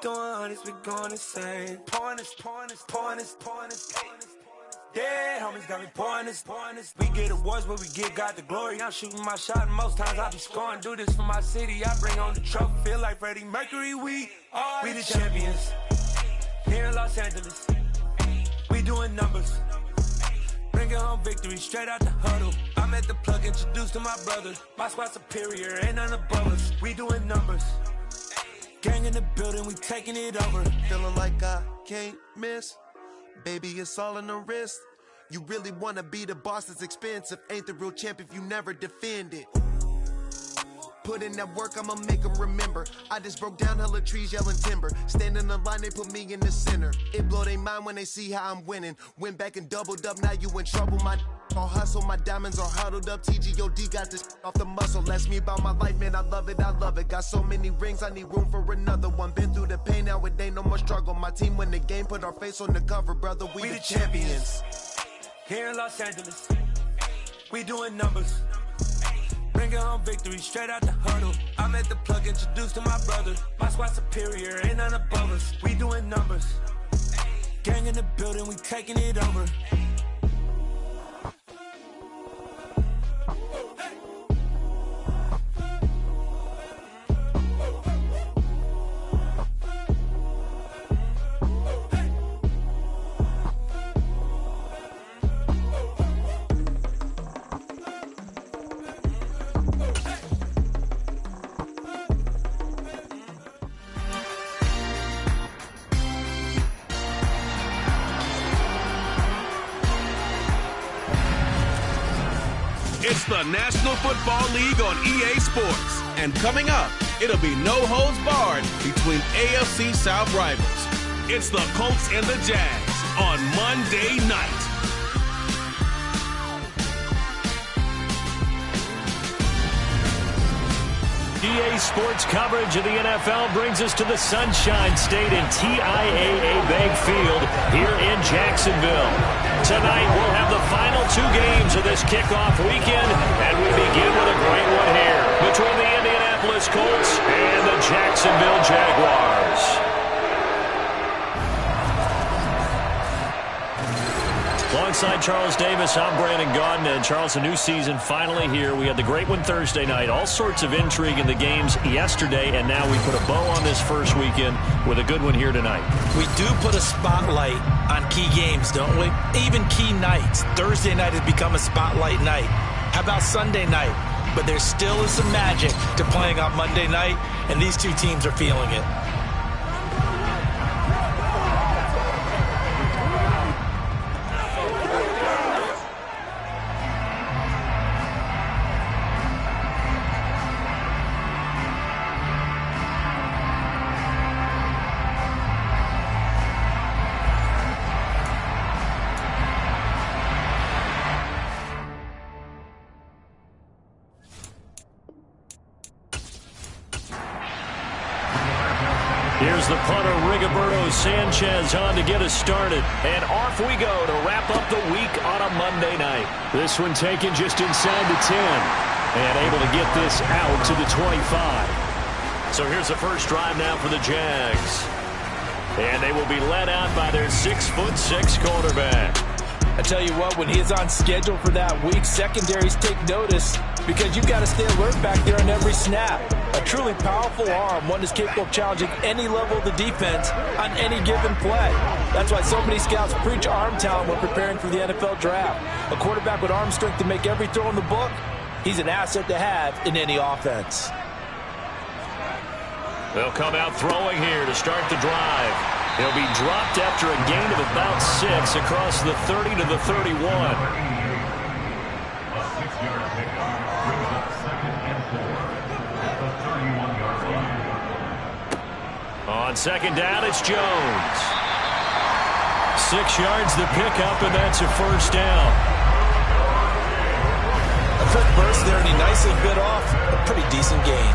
throwing hundreds, we going insane. Pointers. Yeah, homies got me pointers. We get awards, but we got the glory. I'm shooting my shot, and most times I be scoring. Do this for my city, I bring on the trophy. Feel like Freddie Mercury, we the champions. Here in Los Angeles, we doing numbers. Bringing home victory straight out the huddle. I'm at the plug, introduced to my brother. My squad superior, ain't none above us. We doing numbers. Gang in the building, we taking it over. Feeling like I can't miss. Baby, it's all in the wrist. You really wanna be the boss, it's expensive. Ain't the real champ if you never defend it. Put in that work, I'ma make them remember. I just broke down hella trees, yelling timber. Standing in the line, they put me in the center. It blow their mind when they see how I'm winning. Went back and doubled up, now you in trouble. My all hustle, my diamonds are huddled up. TGOD got this off the muscle. Ask me about my life, man, I love it. Got so many rings, I need room for another one. Been through the pain, now it ain't no more struggle. My team win the game, put our face on the cover, brother. We the champions. Here in Los Angeles, we doing numbers. Bringing home victory straight out the huddle. I'm at the plug, introduced to my brother. My squad superior, ain't none above us. We doing numbers. Gang in the building, we taking it over. It's the National Football League on EA Sports. And coming up, it'll be no holds barred between AFC South rivals. It's the Colts and the Jags on Monday night. EA Sports coverage of the NFL brings us to the Sunshine State in TIAA Bank Field here in Jacksonville. Tonight we'll have the final two games of this kickoff weekend, and we begin with a great one here between the Indianapolis Colts and the Jacksonville Jaguars. Alongside Charles Davis, I'm Brandon Gaudin. And Charles, a new season finally here. We had the great one Thursday night. All sorts of intrigue in the games yesterday, and now we put a bow on this first weekend with a good one here tonight. We do put a spotlight on key games, don't we? Even key nights. Thursday night has become a spotlight night. How about Sunday night? But there still is some magic to playing on Monday night, and these two teams are feeling it. Here's the punter, Rigoberto Sanchez, on to get us started. And off we go to wrap up the week on a Monday night. This one taken just inside the 10. And able to get this out to the 25. So here's the first drive now for the Jags. And they will be led out by their 6'6" quarterback. I tell you what, when he is on schedule for that week, secondaries take notice because you've got to stay alert back there on every snap. A truly powerful arm, one is capable of challenging any level of the defense on any given play. That's why so many scouts preach arm talent when preparing for the NFL draft. A quarterback with arm strength to make every throw in the book, he's an asset to have in any offense. They'll come out throwing here to start the drive. He'll be dropped after a gain of about 6 across the 30 to the 31. On second down, it's Jones. 6 yards the pickup, and that's a first down. A quick burst there, and he nicely bit off a pretty decent gain.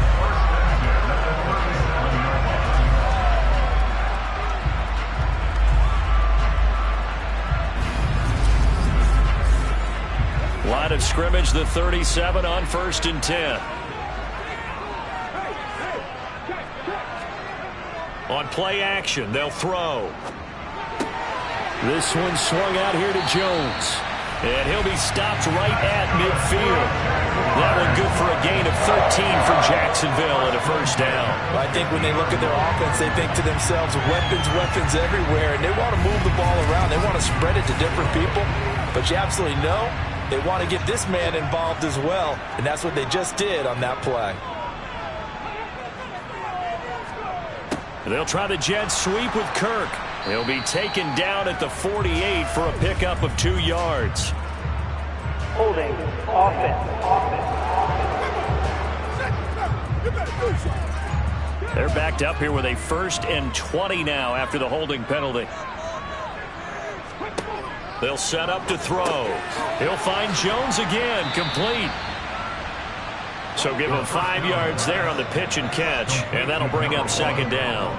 Line of scrimmage, the 37 on 1st and 10. On play action, they'll throw. This one swung out here to Jones. And he'll be stopped right at midfield. That one good for a gain of 13 for Jacksonville and a first down. I think when they look at their offense, they think to themselves, weapons, weapons everywhere. And they want to move the ball around. They want to spread it to different people. But you absolutely know they want to get this man involved as well. And that's what they just did on that play. They'll try the jet sweep with Kirk. He'll be taken down at the 48 for a pickup of 2 yards. Holding offense. They're backed up here with a 1st and 20 now after the holding penalty. They'll set up to throw. He'll find Jones again, complete. So give him 5 yards there on the pitch and catch, and that'll bring up 2nd down.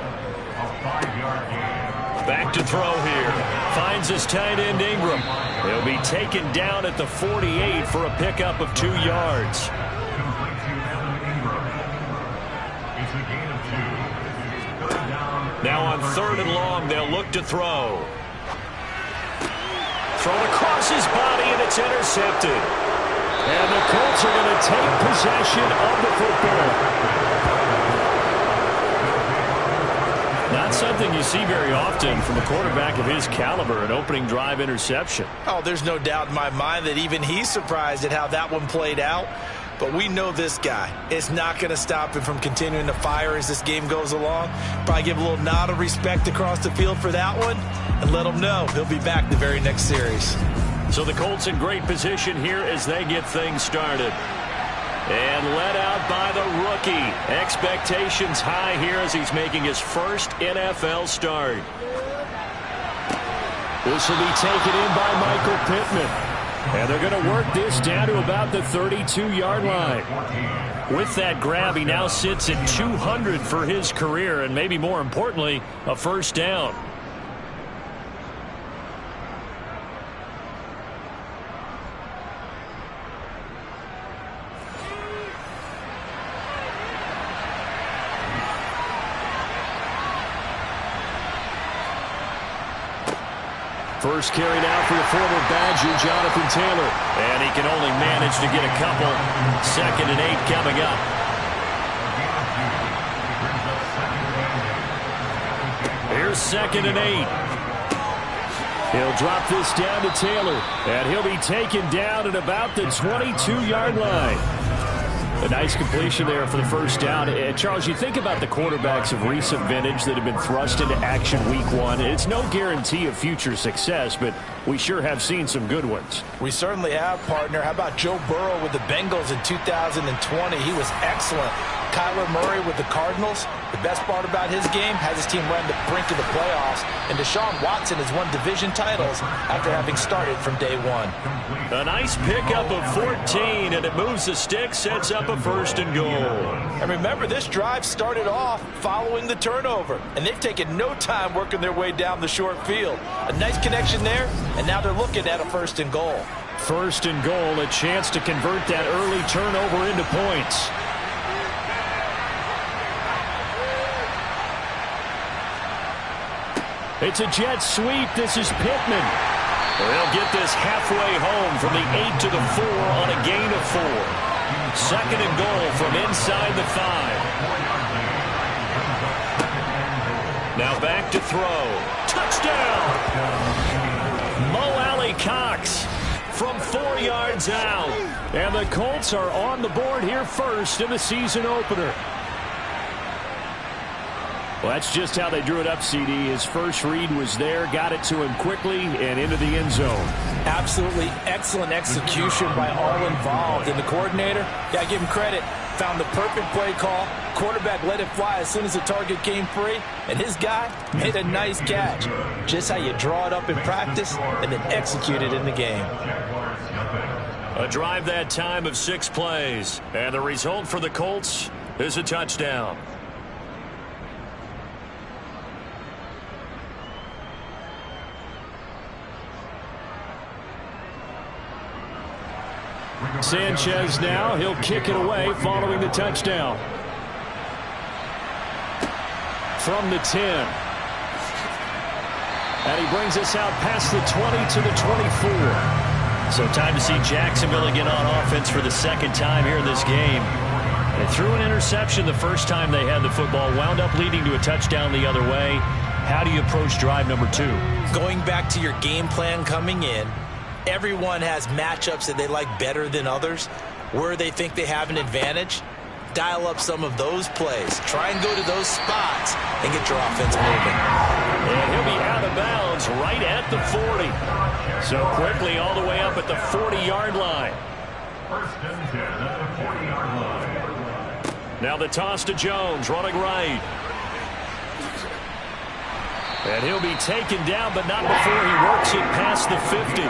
Back to throw here. Finds his tight end Ingram. He'll be taken down at the 48 for a pickup of 2 yards. Now on 3rd and long, they'll look to throw. Thrown across his body, and it's intercepted. And the Colts are going to take possession of the football. Not something you see very often from a quarterback of his caliber, an opening drive interception. Oh, there's no doubt in my mind that even he's surprised at how that one played out. But we know this guy is not going to stop him from continuing to fire as this game goes along. Probably give a little nod of respect across the field for that one and let him know he'll be back the very next series. So the Colts in great position here as they get things started. And led out by the rookie. Expectations high here as he's making his first NFL start. This will be taken in by Michael Pittman. And they're going to work this down to about the 32-yard line. With that grab, he now sits at 200 for his career, and maybe more importantly, a first down. First carry now for the former Badger, Jonathan Taylor. And he can only manage to get a couple. 2nd and 8 coming up. Here's 2nd and 8. He'll drop this down to Taylor. And he'll be taken down at about the 22-yard line. A nice completion there for the first down. Charles, you think about the quarterbacks of recent vintage that have been thrust into action week 1. It's no guarantee of future success, but we sure have seen some good ones. We certainly have, partner. How about Joe Burrow with the Bengals in 2020? He was excellent. Kyler Murray with the Cardinals. The best part about his game has his team run the brink of the playoffs. And Deshaun Watson has won division titles after having started from day 1. A nice pickup of 14, and it moves the stick, sets up a 1st and goal. And remember, this drive started off following the turnover, and they've taken no time working their way down the short field. A nice connection there, and now they're looking at a 1st and goal. 1st and goal, a chance to convert that early turnover into points. It's a jet sweep. This is Pittman. They'll get this halfway home from the 8 to the 4 on a gain of 4. 2nd and goal from inside the 5. Now back to throw. Touchdown! Mo Alley-Cox from 4 yards out. And the Colts are on the board here first in the season opener. Well, that's just how they drew it up, CD. His first read was there, got it to him quickly, and into the end zone. Absolutely excellent execution by all involved. And the coordinator, got to give him credit, found the perfect play call. Quarterback let it fly as soon as the target came free, and his guy made a nice catch. Just how you draw it up in practice and then execute it in the game. A drive that time of 6 plays, and the result for the Colts is a touchdown. Sanchez now, he'll kick it away following the touchdown. from the 10. And he brings us out past the 20 to the 24. So time to see Jacksonville again on offense for the second time here in this game. They threw an interception the first time they had the football, wound up leading to a touchdown the other way. How do you approach drive number 2? Going back to your game plan coming in, everyone has matchups that they like better than others. Where they think they have an advantage, dial up some of those plays. Try and go to those spots and get your offense moving. And he'll be out of bounds right at the 40. So quickly all the way up at the 40-yard line. First and 10 at the 40-yard line. Now the toss to Jones, running right. And he'll be taken down, but not before he works it past the 50.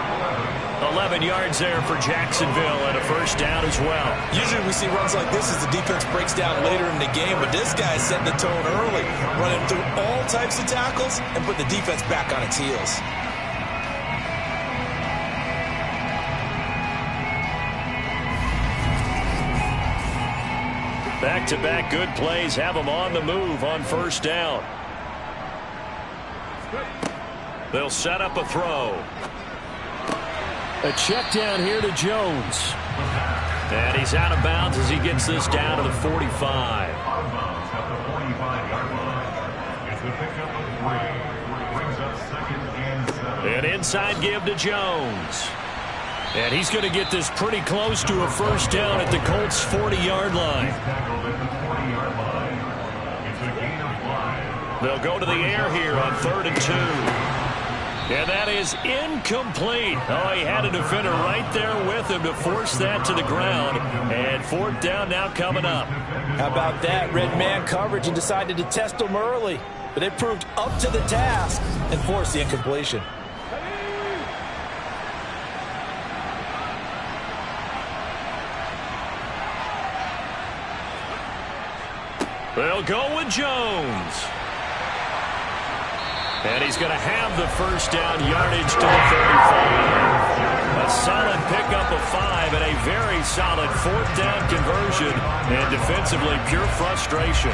11 yards there for Jacksonville and a first down as well. Usually we see runs like this as the defense breaks down later in the game, but this guy set the tone early, running through all types of tackles and put the defense back on its heels. Back-to-back good plays have them on the move on first down. They'll set up a throw. A check down here to Jones. And he's out of bounds as he gets this down to the 45. Out of bounds at the 45-yard line. It's a pickup of 3. Brings up 2nd and 7. An inside give to Jones. And he's going to get this pretty close to a first down at the Colts' 40-yard line. He's tackled at the 40-yard line. It's a gain of 5. They'll go to the air here on 3rd and 2. And that is incomplete. Oh, he had a defender right there with him to force that to the ground. And 4th down now coming up. How about that? Red man coverage and decided to test them early. But they proved up to the task and forced the incompletion. They'll go with Jones. And he's going to have the first down yardage to the 35. A solid pickup of 5 and a very solid 4th down conversion. And defensively, pure frustration.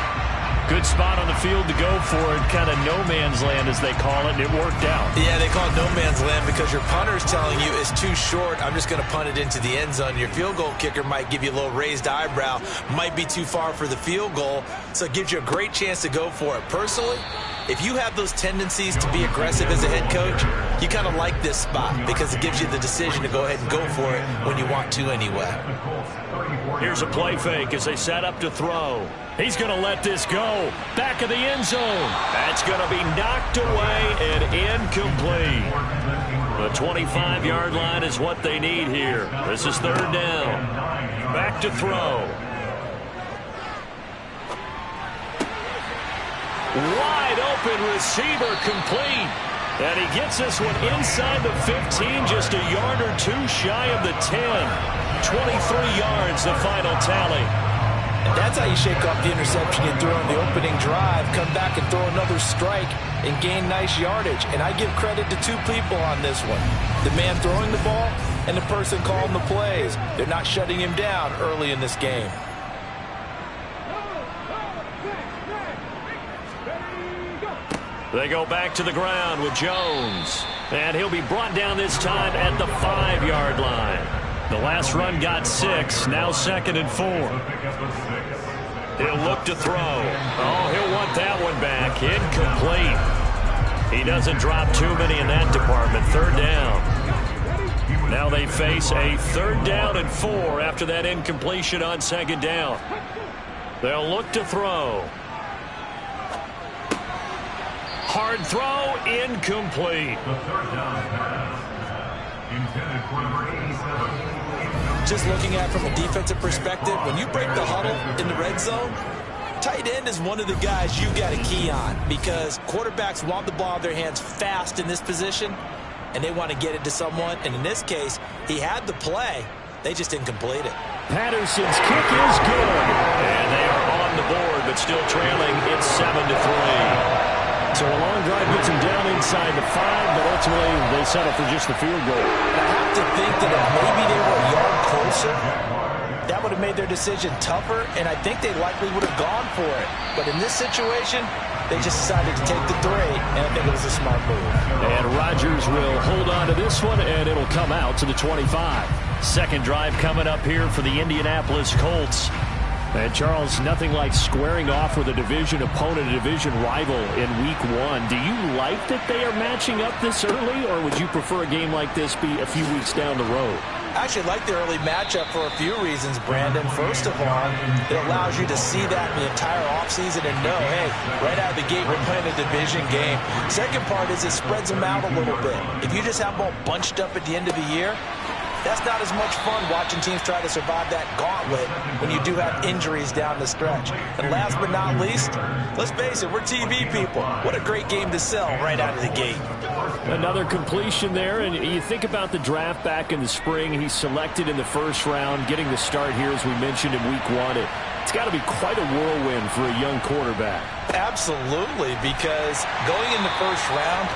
Good spot on the field to go for it. Kind of no man's land, as they call it, and it worked out. Yeah, they call it no man's land because your punter's telling you it's too short. I'm just going to punt it into the end zone. Your field goal kicker might give you a little raised eyebrow. Might be too far for the field goal. So it gives you a great chance to go for it. Personally, if you have those tendencies to be aggressive as a head coach, you kind of like this spot because it gives you the decision to go ahead and go for it when you want to anyway. Here's a play fake as they set up to throw. He's going to let this go. Back of the end zone. That's going to be knocked away and incomplete. The 25-yard line is what they need here. This is 3rd down. Back to throw. Wide open receiver complete. And he gets this one inside the 15, just a yard or 2 shy of the 10. 23 yards, the final tally. And that's how you shake off the interception you threw on the opening drive, come back and throw another strike and gain nice yardage. And I give credit to 2 people on this one. The man throwing the ball and the person calling the plays. They're not shutting him down early in this game. They go back to the ground with Jones. And he'll be brought down this time at the 5-yard line. The last run got 6, now 2nd and 4. He'll look to throw. Oh, he'll want that one back. Incomplete. He doesn't drop too many in that department. 3rd down. Now they face a 3rd down and 4 after that incompletion on 2nd down. They'll look to throw. Hard throw, incomplete. The 3rd down pass intended for number 87. Just looking at it from a defensive perspective, when you break the huddle in the red zone, tight end is one of the guys you got to key on because quarterbacks want the ball in their hands fast in this position, and they want to get it to someone. And in this case, he had the play. They just didn't complete it. Patterson's kick is good. And they are on the board, but still trailing. It's 7-3. So a long drive gets them down inside the 5, but ultimately they settle for just the field goal. And I have to think that if maybe they were a yard closer, that would have made their decision tougher, and I think they likely would have gone for it. But in this situation, they just decided to take the 3, and I think it was a smart move. And Rodgers will hold on to this one, and it'll come out to the 25. Second drive coming up here for the Indianapolis Colts. And Charles, nothing like squaring off with a division opponent, a division rival in week 1. Do you like that they are matching up this early, or would you prefer a game like this be a few weeks down the road? I actually like the early matchup for a few reasons, Brandon. First of all, it allows you to see that the entire offseason and know, hey, right out of the gate, we're playing a division game. Second part is it spreads them out a little bit. If you just have them all bunched up at the end of the year, that's not as much fun watching teams try to survive that gauntlet when you do have injuries down the stretch. And last but not least, let's face it, we're TV people. What a great game to sell right out of the gate. Another completion there, and you think about the draft back in the spring. He's selected in the first round, getting the start here, as we mentioned, in week 1. It's got to be quite a whirlwind for a young quarterback. Absolutely, because going in the first round,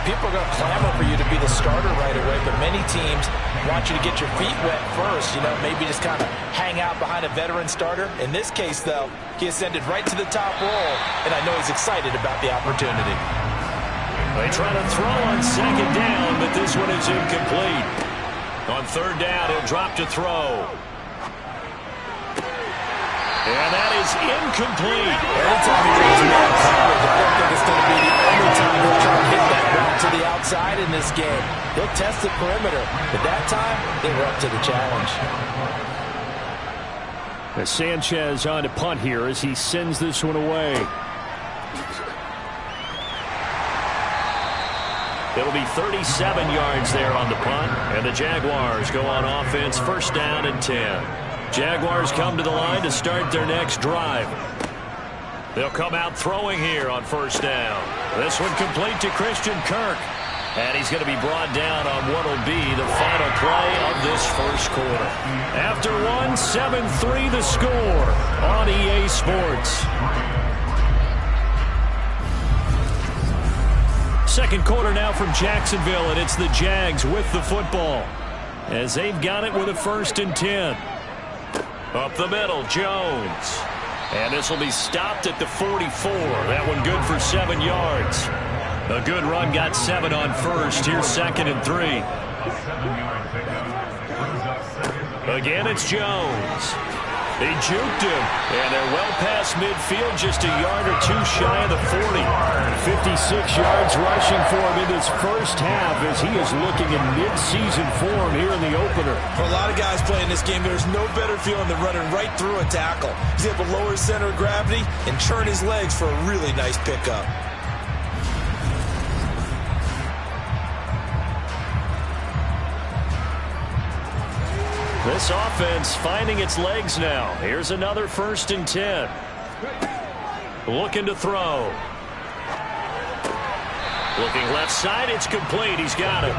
people are going to clamor for you to be the starter right away, but many teams want you to get your feet wet first, maybe just kind of hang out behind a veteran starter. In this case, though, he ascended right to the top role, and I know he's excited about the opportunity. They try to throw on second down, but this one is incomplete. On third down, he'll drop to throw. And that is incomplete. Every time he reads man coverage, I don't think it's going to be the only time he'll try to hit that route to the outside in this game. He'll test the perimeter, but that time, they were up to the challenge. Sanchez on to punt here as he sends this one away. It'll be 37 yards there on the punt, and the Jaguars go on offense, first down and 10. Jaguars come to the line to start their next drive. They'll come out throwing here on first down. This one complete to Christian Kirk. And he's going to be brought down on what will be the final play of this first quarter. After one, 7-3 the score on EA Sports. Second quarter now from Jacksonville, and it's the Jags with the football as they've got it with a 1st and 10. Up the middle, Jones. And this will be stopped at the 44. That one good for 7 yards. A good run, got 7 on first. Here's 2nd and 3. Again, it's Jones. They juked him, and they're well past midfield, just a yard or 2 shy of the 40. 56 yards rushing for him in this first half as he is looking in mid-season form here in the opener. For a lot of guys playing this game, there's no better feeling than running right through a tackle. He's able to lower his center of gravity and churn his legs for a really nice pickup. This offense finding its legs now. Here's another 1st and 10. Looking to throw. Looking left side, it's complete. He's got it.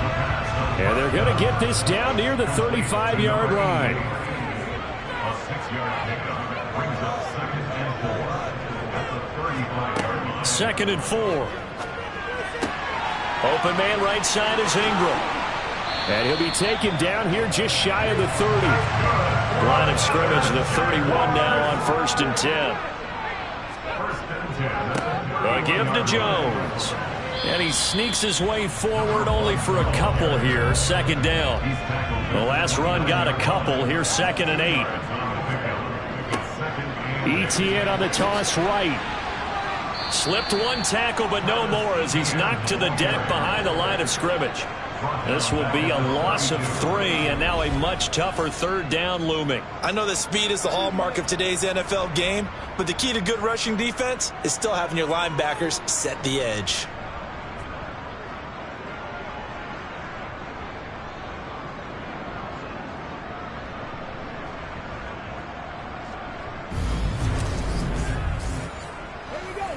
And they're going to get this down near the 35-yard line. A 6-yard pickup brings up 2nd and 4 at the 35-yard line. 2nd and 4. Open man right side is Ingram. And he'll be taken down here just shy of the 30. Line of scrimmage, the 31 now on 1st and 10. A give to Jones. And he sneaks his way forward only for a couple here. 2nd down. The last run got a couple. Here's 2nd and 8. Etienne on the toss right. Slipped one tackle, but no more as he's knocked to the deck behind the line of scrimmage. This will be a loss of 3, and now a much tougher 3rd down looming. I know that speed is the hallmark of today's NFL game, but the key to good rushing defense is still having your linebackers set the edge.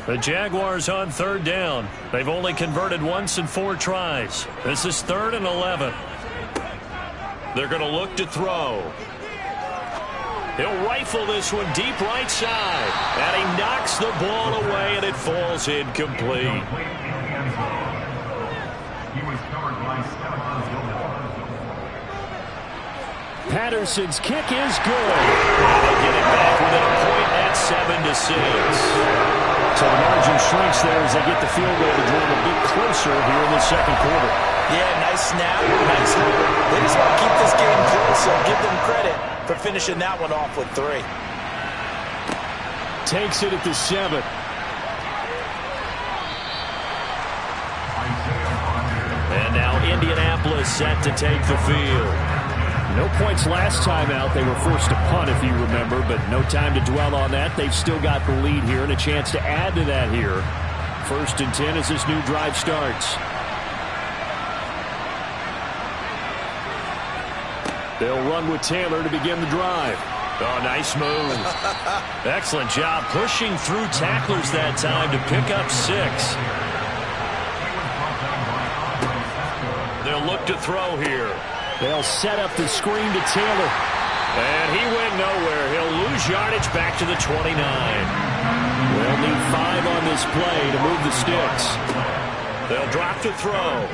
The Jaguars on 3rd down. They've only converted once in 4 tries. This is 3rd and 11. They're going to look to throw. He'll rifle this one deep right side. And he knocks the ball away, and it falls incomplete. He was covered by Stephon Gilmore. Patterson's kick is good. And they get it back within a point at 7-6. So the margin shrinks there as they get the field goal to draw a bit closer here in the second quarter. Yeah, nice snap, nice hold. They just want to keep this game close, so give them credit for finishing that one off with 3. Takes it at the 7. And now Indianapolis set to take the field. No points last time out. They were forced to punt, if you remember, but no time to dwell on that. They've still got the lead here and a chance to add to that here. 1st and 10 as this new drive starts. They'll run with Taylor to begin the drive. Oh, nice move. Excellent job pushing through tacklers that time to pick up 6. They'll look to throw here. They'll set up the screen to Taylor. And he went nowhere. He'll lose yardage back to the 29. They'll need 5 on this play to move the sticks. They'll drop to throw.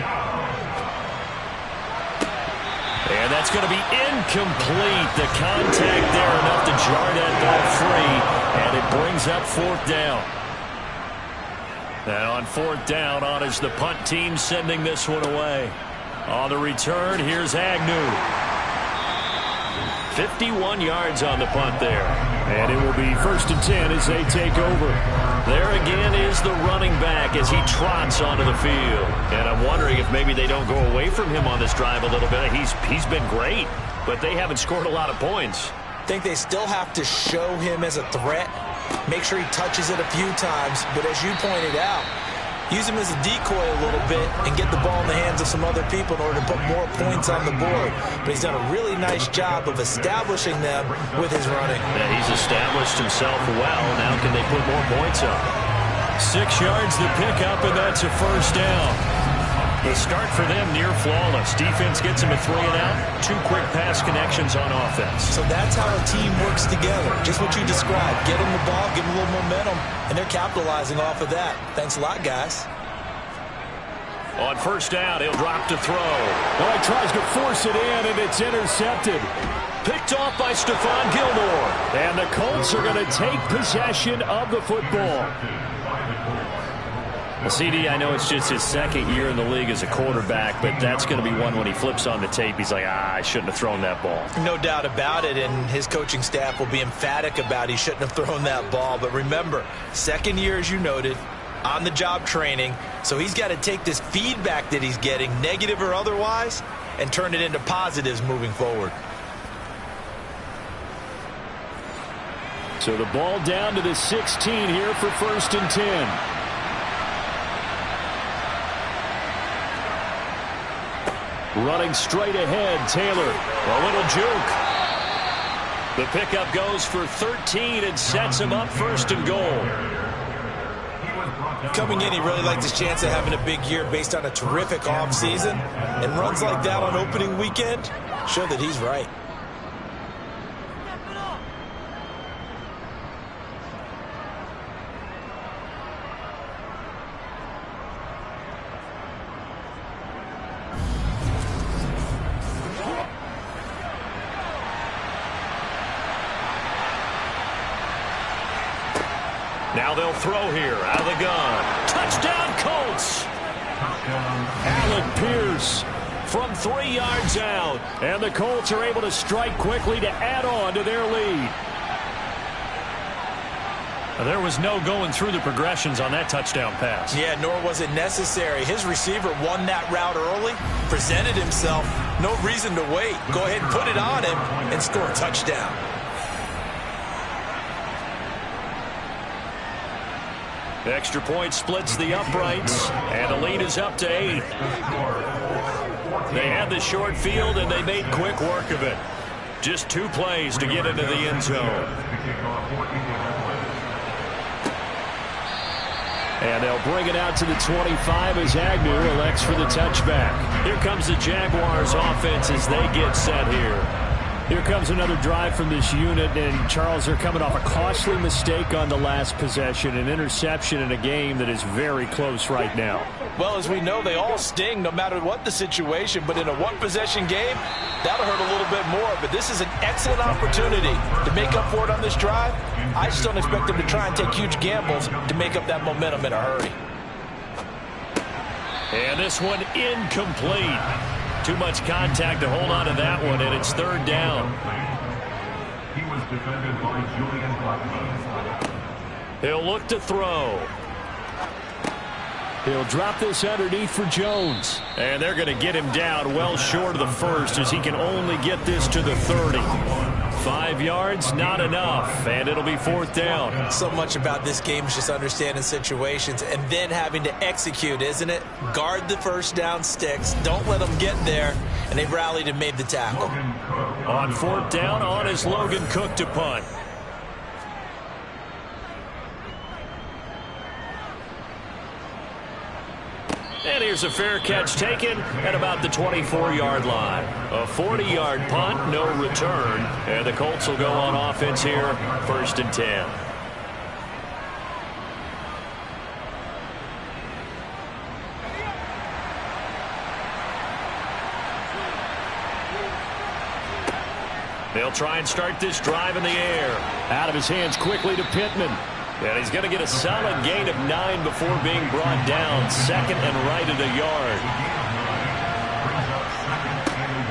And that's going to be incomplete. The contact there enough to jar that ball free. And it brings up 4th down. And on 4th down, on is the punt team sending this one away. On the return, here's Agnew. 51 yards on the punt there. And it will be 1st and 10 as they take over. There again is the running back as he trots onto the field. And I'm wondering if maybe they don't go away from him on this drive a little bit. He's been great, but they haven't scored a lot of points. I think they still have to show him as a threat. Make sure he touches it a few times. But as you pointed out, use him as a decoy a little bit and get the ball in the hands of some other people in order to put more points on the board. But he's done a really nice job of establishing them with his running. Yeah, he's established himself well. Now can they put more points up? 6 yards to pick up, and that's a 1st down. The start for them near flawless. Defense gets him a 3 and out. 2 quick pass connections on offense. So that's how a team works together. Just what you described. Get them the ball, give them a little momentum, and they're capitalizing off of that. Thanks a lot, guys. On 1st down, he'll drop to throw. Well, he tries to force it in, and it's intercepted. Picked off by Stephon Gilmore. And the Colts are going to take possession of the football. Well, CD, I know it's just his 2nd year in the league as a quarterback, but that's going to be one when he flips on the tape. He's like, I shouldn't have thrown that ball. No doubt about it, and his coaching staff will be emphatic about he shouldn't have thrown that ball. But remember, 2nd year, as you noted, on-the-job training, so he's got to take this feedback that he's getting, negative or otherwise, and turn it into positives moving forward. So the ball down to the 16 here for 1st and 10. Running straight ahead, Taylor. A little juke. The pickup goes for 13 and sets him up 1st and goal. Coming in, he really liked his chance of having a big year based on a terrific offseason. And runs like that on opening weekend show that he's right. Now they'll throw here out of the gun. Touchdown, Colts! Allen Pierce from 3 yards out. And the Colts are able to strike quickly to add on to their lead. There was no going through the progressions on that touchdown pass. Yeah, nor was it necessary. His receiver won that route early, presented himself. No reason to wait. Go ahead and put it on him and score a touchdown. Extra point splits the uprights, and the lead is up to 8. They had the short field, and they made quick work of it. Just 2 plays to get into the end zone. And they'll bring it out to the 25 as Agnew elects for the touchback. Here comes the Jaguars offense as they get set here. Here comes another drive from this unit, and Charles, they're coming off a costly mistake on the last possession, an interception in a game that is very close right now. Well, as we know, they all sting no matter what the situation, but in a one-possession game, that'll hurt a little bit more. But this is an excellent opportunity to make up for it on this drive. I just don't expect them to try and take huge gambles to make up that momentum in a hurry. And this one incomplete. Too much contact to hold on to that one, and it's third down. He was defended by Julian Blackman. He'll look to throw. He'll drop this underneath for Jones. And they're going to get him down well short of the first as he can only get this to the 30. 5 yards, not enough, and it'll be fourth down. So much about this game is just understanding situations and then having to execute, isn't it? Guard the first down sticks. Don't let them get there, and they rallied and made the tackle. On fourth down, on is Logan Cook to punt. And here's a fair catch taken at about the 24-yard line. A 40-yard punt, no return. And the Colts will go on offense here, first and 10. They'll try and start this drive in the air. Out of his hands quickly to Pittman. And he's going to get a solid gain of 9 before being brought down. Second and right at a yard.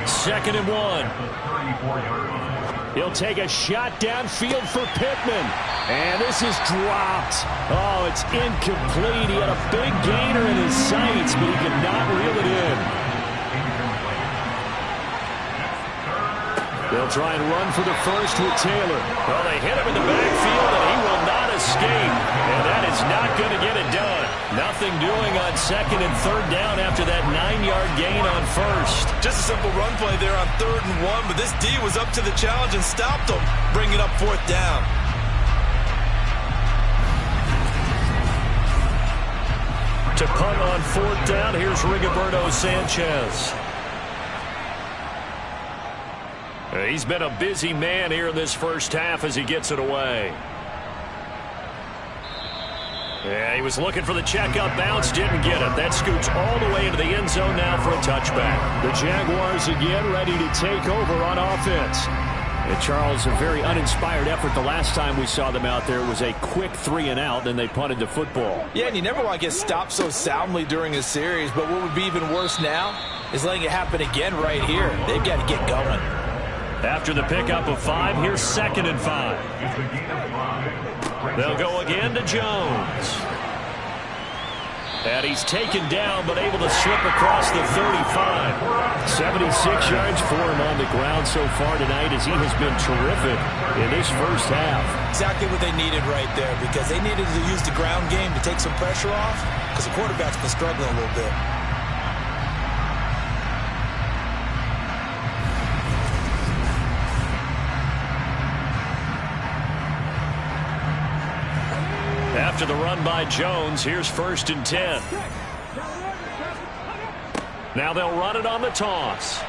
Second and 1. He'll take a shot downfield for Pittman. And this is dropped. Oh, it's incomplete. He had a big gainer in his sights, but he could not reel it in. They'll try and run for the first with Taylor. Well, they hit him in the backfield, and he will not escape. And that is not going to get it done. Nothing doing on second and third down after that 9-yard gain on first. Just a simple run play there on 3rd and 1, but this D was up to the challenge and stopped them, bringing up fourth down. To punt on fourth down, here's Rigoberto Sanchez. He's been a busy man here in this first half as he gets it away. Yeah, he was looking for the checkup bounce, didn't get it. That scoots all the way into the end zone now for a touchback. The Jaguars again ready to take over on offense. And Charles, a very uninspired effort the last time we saw them out there. It was a quick 3 and out, then they punted the football. Yeah, and you never want to get stopped so soundly during a series, but what would be even worse now is letting it happen again right here. They've got to get going. After the pickup of 5, here's second and 5. They'll go again to Jones. And he's taken down, but able to slip across the 35. 76 yards for him on the ground so far tonight as he has been terrific in this first half. Exactly what they needed right there, because they needed to use the ground game to take some pressure off, because the quarterback's been struggling a little bit. After the run by Jones, here's first and 10. Now they'll run it on the toss.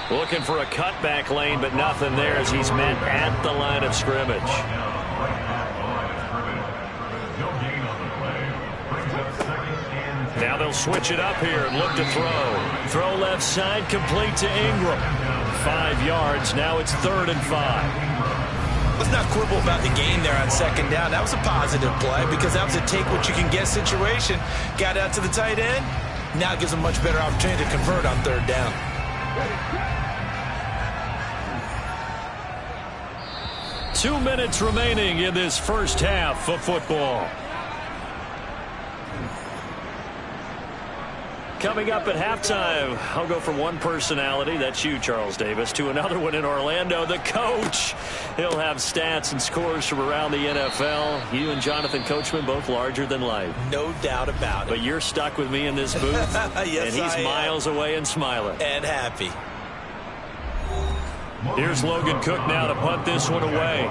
Looking for a cutback lane, but nothing there as he's met at the line of scrimmage. Now they'll switch it up here and look to throw. Throw left side, complete to Ingram. 5 yards, now it's 3rd and 5. Let's not quibble about the gain there on second down. That was a positive play because that was a take-what-you-can-get situation. Got out to the tight end. Now gives them much better opportunity to convert on 3rd down. Two minutes remaining in this first half of football. Coming up at halftime, I'll go from one personality, that's you, Charles Davis, to another one in Orlando, the coach. He'll have stats and scores from around the NFL. You and Jonathan Coachman, both larger than life. No doubt about it. But you're stuck with me in this booth, yes, and he's miles away and smiling. And happy. Here's Logan Cook now to punt this one away.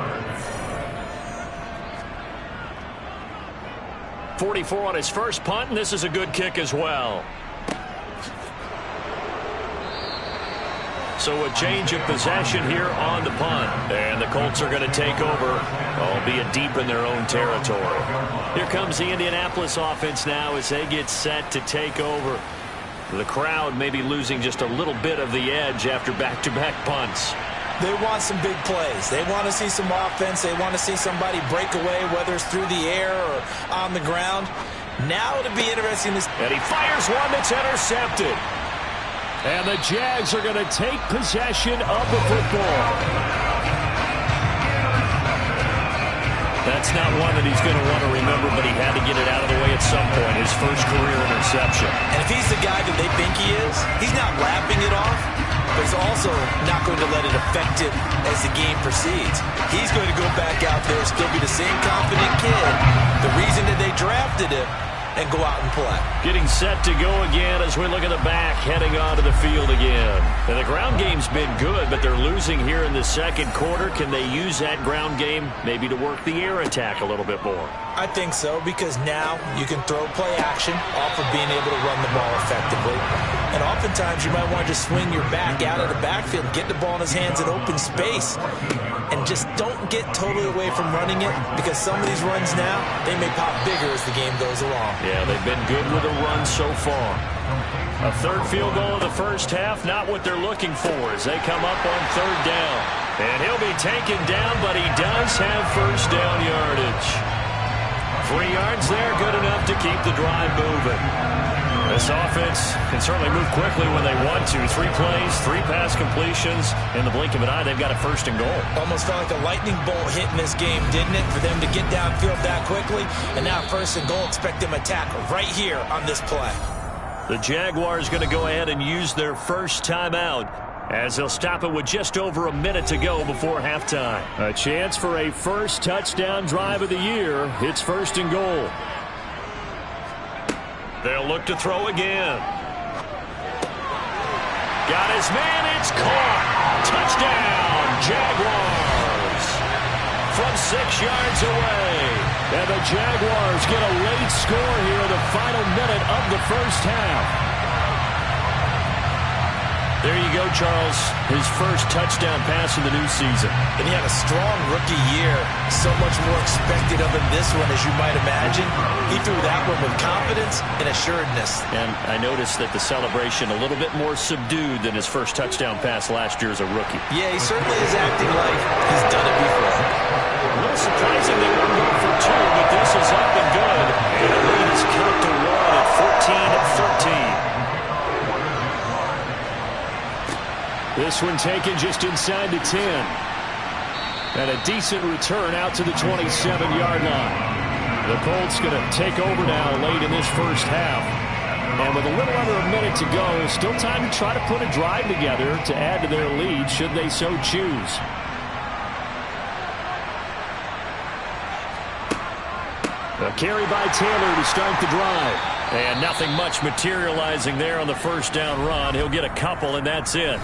44 on his first punt, and this is a good kick as well. So a change of possession here on the punt. And the Colts are going to take over, albeit deep in their own territory. Here comes the Indianapolis offense now as they get set to take over. The crowd may be losing just a little bit of the edge after back-to-back punts. They want some big plays. They want to see some offense. They want to see somebody break away, whether it's through the air or on the ground. Now it'll be interesting to see. And he fires one that's intercepted. And the Jags are going to take possession of the football. That's not one that he's going to want to remember, but he had to get it out of the way at some point, his first career interception. And if he's the guy that they think he is, he's not lapping it off, but he's also not going to let it affect it as the game proceeds. He's going to go back out there, still be the same confident kid, the reason that they drafted him, and go out and play. Getting set to go again as we look at the back, heading onto the field again. And the ground game's been good, but they're losing here in the second quarter. Can they use that ground game maybe to work the air attack a little bit more? I think so, because now you can throw play action off of being able to run the ball effectively. And oftentimes you might want to just swing your back out of the backfield, get the ball in his hands in open space, and just don't get totally away from running it, because some of these runs now, they may pop bigger as the game goes along. Yeah, they've been good with a run so far. A third field goal in the first half, not what they're looking for as they come up on third down. And he'll be taken down, but he does have first down yardage. 3 yards there, good enough to keep the drive moving. This offense can certainly move quickly when they want to. 3 plays, 3 pass completions. In the blink of an eye, they've got a first and goal. Almost felt like a lightning bolt hit in this game, didn't it? For them to get downfield that quickly. And now first and goal, expect them to tackle right here on this play. The Jaguars going to go ahead and use their first timeout, as they'll stop it with just over a minute to go before halftime. A chance for a first touchdown drive of the year. It's first and goal. They'll look to throw again. Got his man, it's caught. Touchdown, Jaguars. From 6 yards away. And the Jaguars get a late score here in the final minute of the first half. There you go, Charles. His first touchdown pass in the new season. And he had a strong rookie year. So much more expected of him this one, as you might imagine. He threw that one with confidence and assuredness. And I noticed that the celebration a little bit more subdued than his first touchdown pass last year as a rookie. Yeah, he certainly is acting like he's done it before. A little surprising they wouldn't go for 2, but this is up and good. And the lead is cut to 1 at 14-13. This one taken just inside the 10. And a decent return out to the 27-yard line. The Colts going to take over now late in this first half. And with a little under a minute to go, still time to try to put a drive together to add to their lead should they so choose. A carry by Taylor to start the drive. And nothing much materializing there on the first down run. He'll get a couple, and that's it.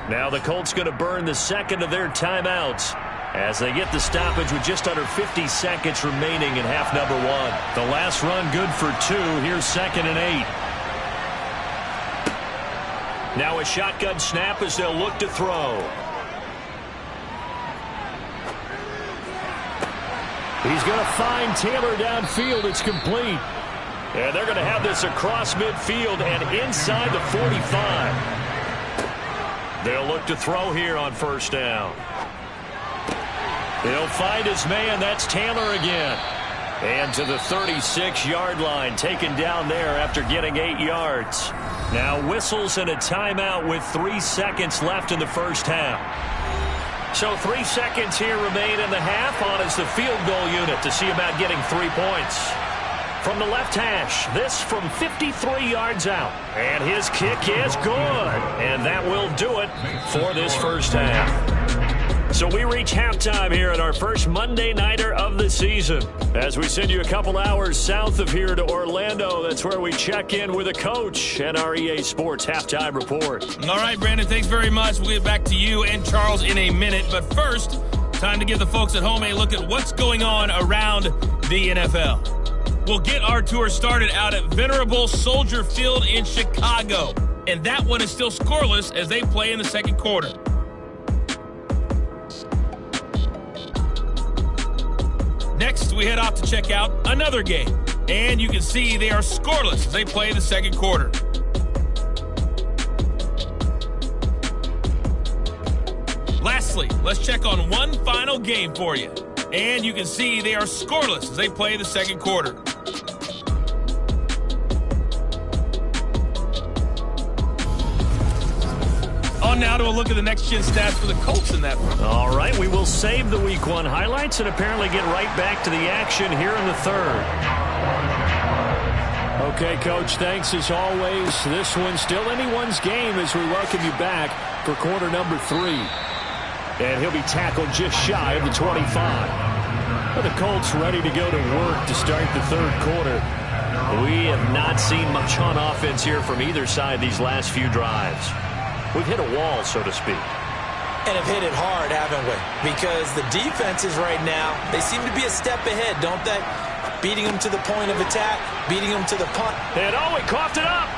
Now the Colts going to burn the second of their timeouts as they get the stoppage with just under 50 seconds remaining in half number 1. The last run good for 2. Here's 2nd and 8. Now a shotgun snap as they'll look to throw. He's going to find Taylor downfield. It's complete. And they're going to have this across midfield and inside the 45. They'll look to throw here on first down. He'll find his man. That's Taylor again. And to the 36-yard line, taken down there after getting 8 yards. Now whistles and a timeout with 3 seconds left in the first half. So 3 seconds here remain in the half. On is the field goal unit to see about getting 3 points. From the left hash, this from 53 yards out. And his kick is good. And that will do it for this first half. So we reach halftime here at our first Monday Nighter of the season. As we send you a couple hours south of here to Orlando, that's where we check in with a coach and our EA Sports Halftime Report. All right, Brandon, thanks very much. We'll get back to you and Charles in a minute. But first, time to give the folks at home a look at what's going on around the NFL. We'll get our tour started out at Venerable Soldier Field in Chicago. and that one is still scoreless as they play in the second quarter. Next, we head off to check out another game, and you can see they are scoreless as they play the second quarter. Lastly, let's check on one final game for you. And you can see they are scoreless as they play the second quarter. On now to a look at the next-gen stats for the Colts in that one. All right, we will save the Week 1 highlights and apparently get right back to the action here in the third. Okay, Coach, thanks as always. This one's still anyone's game as we welcome you back for quarter number 3. And he'll be tackled just shy of the 25. But the Colts ready to go to work to start the third quarter. We have not seen much on offense here from either side these last few drives. We've hit a wall, so to speak. And have hit it hard, haven't we? Because the defenses right now, they seem to be a step ahead, don't they? Beating them to the point of attack, beating them to the punt. And oh, he coughed it up.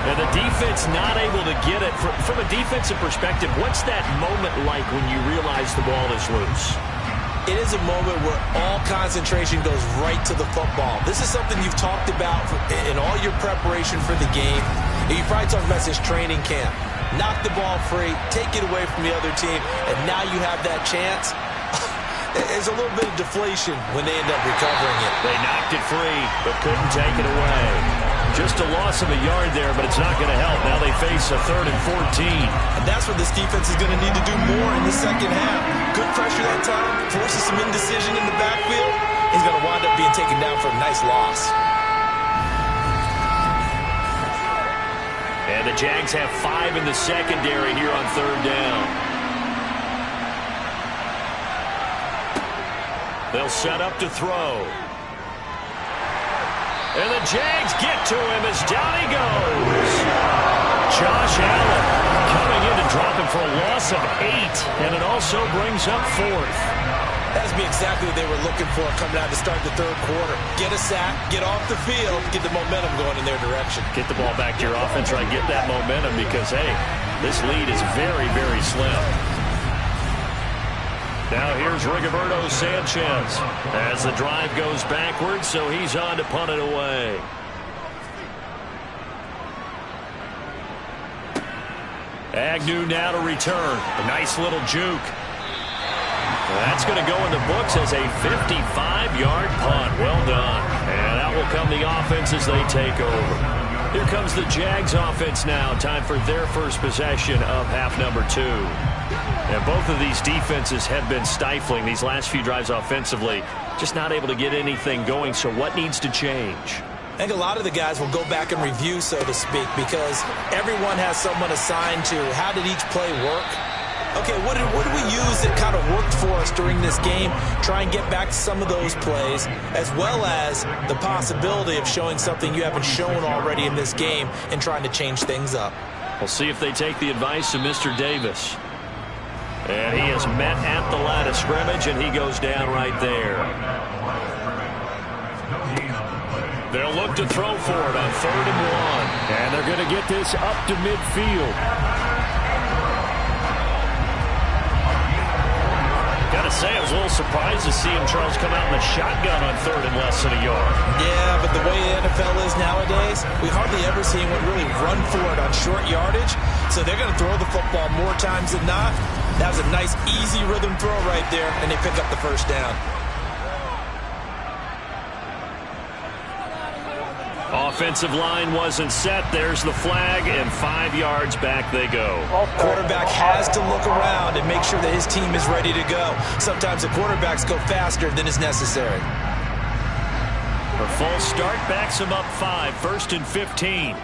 And the defense not able to get it. From a defensive perspective, what's that moment like when you realize the ball is loose? It is a moment where all concentration goes right to the football. This is something you've talked about in all your preparation for the game. You probably talked about this training camp. Knock the ball free, take it away from the other team, and now you have that chance. There's a little bit of deflation when they end up recovering it. They knocked it free, but couldn't take it away. Just a loss of a yard there, but it's not going to help. Now they face a 3rd and 14. And that's what this defense is going to need to do more in the second half. Good pressure that time, forces some indecision in the backfield. He's going to wind up being taken down for a nice loss. And the Jags have 5 in the secondary here on 3rd down. They'll set up to throw. And the Jags get to him as down he goes. Josh Allen coming in to drop him for a loss of 8. And it also brings up 4th. That's exactly what they were looking for coming out to start the third quarter. Get a sack, get off the field, get the momentum going in their direction. Get the ball back to your offense, right? Get that momentum because, hey, this lead is very, very slim. Now here's Rigoberto Sanchez as the drive goes backwards, so he's on to punt it away. Agnew now to return. A nice little juke. That's going to go in the books as a 55-yard punt. Well done. And out will come the offense as they take over. Here comes the Jags offense now. Time for their first possession of half number 2. And both of these defenses have been stifling these last few drives offensively. Just not able to get anything going. So what needs to change? I think a lot of the guys will go back and review, so to speak, because everyone has someone assigned to how did each play work. Okay, what did we use that kind of worked for us during this game? Try and get back to some of those plays, as well as the possibility of showing something you haven't shown already in this game and trying to change things up. We'll see if they take the advice of Mr. Davis. And he is met at the line of scrimmage, and he goes down right there. They'll look to throw for it on 3rd and 1. And they're going to get this up to midfield. Gotta say, I was a little surprised to see him, Charles, come out in the shotgun on 3rd and less than a yard. Yeah, but the way the NFL is nowadays, we hardly ever see anyone really run for it on short yardage. So they're going to throw the football more times than not. That was a nice, easy rhythm throw right there, and they pick up the first down. Offensive line wasn't set. There's the flag, and 5 yards back they go. Quarterback has to look around and make sure that his team is ready to go. Sometimes the quarterbacks go faster than is necessary. A false start backs him up 5, 1st and 15.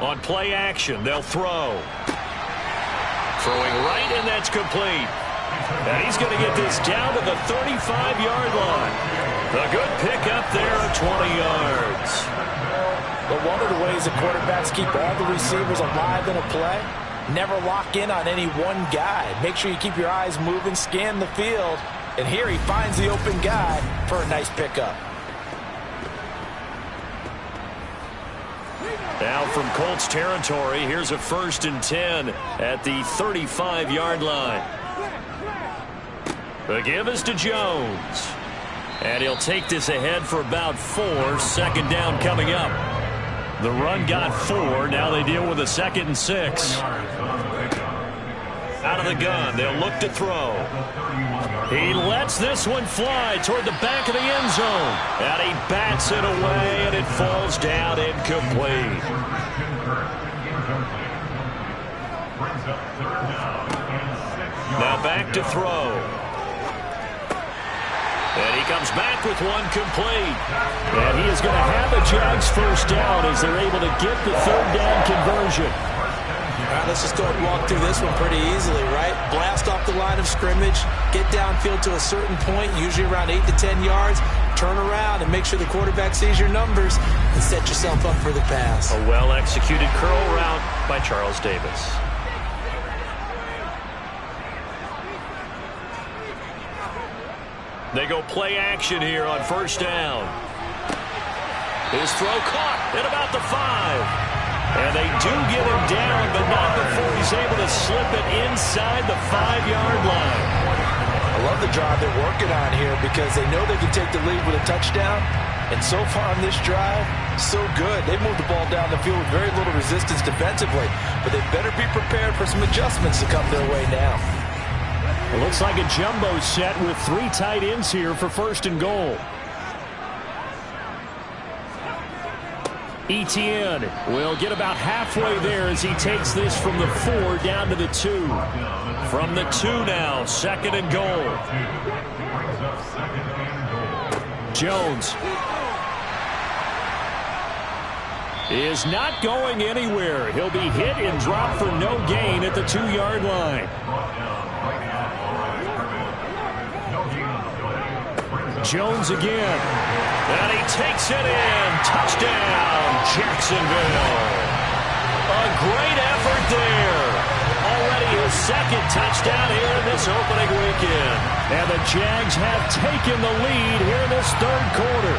On play action, they'll throw. Throwing right, and that's complete. And he's going to get this down to the 35-yard line. A good pickup there of 20 yards. But one of the ways the quarterbacks keep all the receivers alive in a play never lock in on any one guy. Make sure you keep your eyes moving, scan the field. And here he finds the open guy for a nice pickup. Now from Colts territory, here's a 1st and 10 at the 35-yard line. The give is to Jones. And he'll take this ahead for about 4. 2nd down coming up. The run got 4. Now they deal with a 2nd and 6. Out of the gun. They'll look to throw. He lets this one fly toward the back of the end zone. And he bats it away, and it falls down incomplete. Now back to throw. And he comes back with one complete. And he is going to have a Jags 1st down as they're able to get the 3rd down conversion. All right, let's just go and walk through this one pretty easily, right? Blast off the line of scrimmage, get downfield to a certain point, usually around 8 to 10 yards, turn around and make sure the quarterback sees your numbers and set yourself up for the pass. A well-executed curl route by Charles Davis. They go play action here on 1st down. His throw caught at about the 5. And they do get him down, but not before he's able to slip it inside the 5-yard line. I love the drive they're working on here because they know they can take the lead with a touchdown. And so far on this drive, so good. They moved the ball down the field with very little resistance defensively. But they better be prepared for some adjustments to come their way now. It looks like a jumbo set with 3 tight ends here for 1st and goal. Etienne will get about halfway there as he takes this from the 4 down to the 2. From the 2 now, 2nd and goal. Jones is not going anywhere. He'll be hit and dropped for no gain at the 2-yard line. Jones again. And he takes it in. Touchdown, Jacksonville. A great effort there. Already his 2nd touchdown here in this opening weekend. And the Jags have taken the lead here in this 3rd quarter.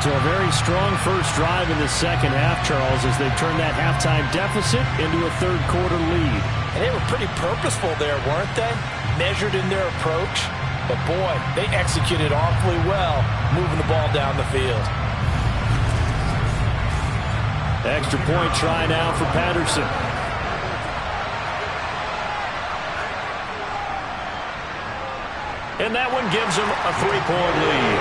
So a very strong first drive in the 2nd half, Charles, as they've turned that halftime deficit into a 3rd quarter lead. And they were pretty purposeful there, weren't they? Measured in their approach. But, boy, they executed awfully well moving the ball down the field. Extra point try now for Patterson. And that one gives them a 3-point lead.